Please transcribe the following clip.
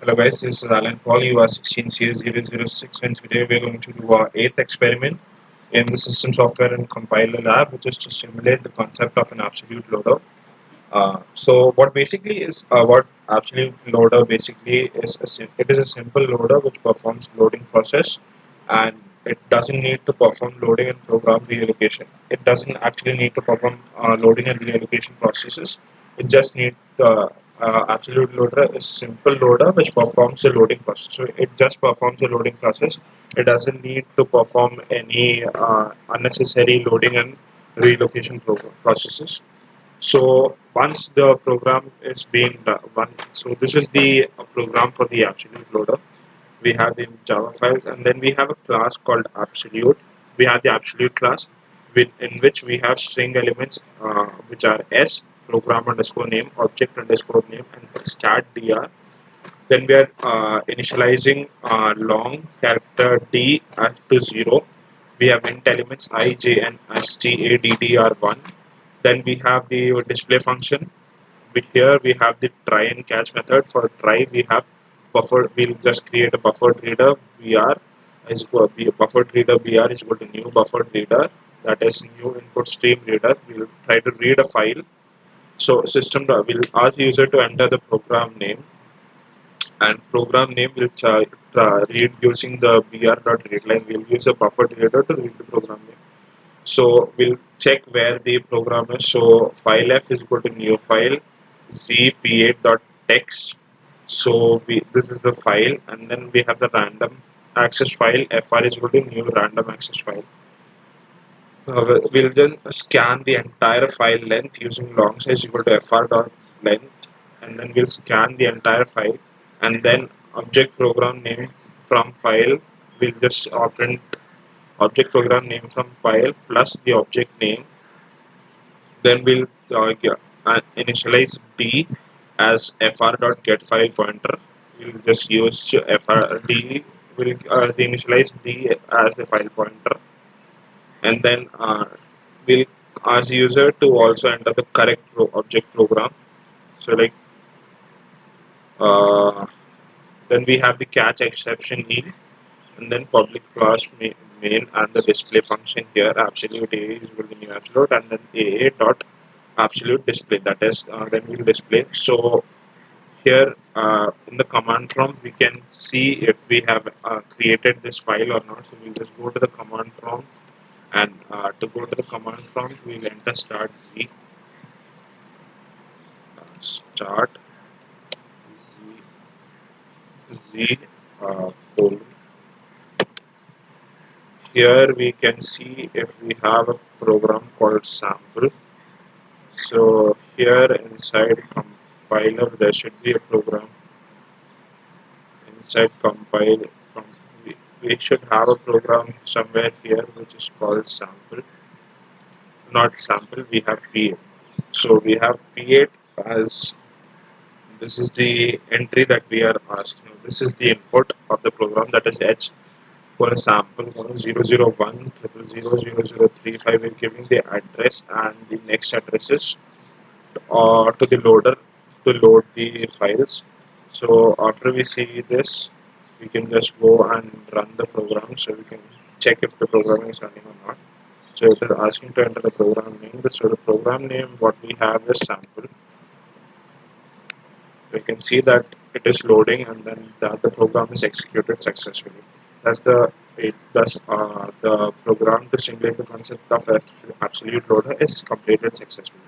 Hello guys, this is Alan Paul, UR16C006, and today we are going to do our 8th experiment in the System Software and Compiler Lab, which is to simulate the concept of an absolute loader. So what basically is what absolute loader basically is, it is a simple loader which performs loading process, and it doesn't need to perform loading and program reallocation. It doesn't actually need to perform loading and reallocation processes. It just needs absolute loader is a simple loader which performs the loading process. So it just performs the loading process. It doesn't need to perform any unnecessary loading and relocation processes. So once the program is being done, so this is the program for the absolute loader. We have the Java files, and then we have a class called absolute. We have the absolute class in which we have string elements which are s, program underscore name, object underscore name, and start dr. Then we are initializing long character d as to 0. We have int elements I, j, and stadd are 1. Then we have the display function. Here we have the try and catch method. For try we have buffer. We'll just create a buffered reader br is equal buffered reader br is equal to new buffered reader, that is new input stream reader. We'll try to read a file. So system will ask user to enter the program name, and program name will read using the br.readline. We'll use a buffered reader to read the program name. So we'll check where the program is. So file f is equal to new file zp8.text. So this is the file, and then we have the random access file fr is equal to new random access file. We'll then scan the entire file length using long size equal to fr.length, and then we'll scan the entire file, and then object program name from file. We'll just print object program name from file plus the object name. Then we'll initialize d as fr.getFile pointer. We'll just use frd. We'll initialize d as a file pointer, and then we'll ask user to also enter the correct object program. So like uh, then we have the catch exception e, and then public class main and the display function here absolute a is equal to new absolute, and then a dot absolute display, that is then we'll display. So here in the command prompt we can see if we have created this file or not. So we'll just go to the command prompt, and to go to the command prompt we'll enter start z start z colon. Here we can see if we have a program called sample. So here inside compiler there should be a program. Inside compile, com we should have a program somewhere here which is called sample. Not sample, we have p8. So we have p8 as this is the entry that we are asking. This is the input of the program, that is h for a sample 001 000 We're giving the address and the next addresses to the loader to load the files. So after we see this, we can just go and run the program, so we can check if the program is running or not. So it is asking to enter the program name. So the program name what we have is sample. We can see that it is loading, and then the program is executed successfully. Thus the program to simulate the concept of absolute loader is completed successfully.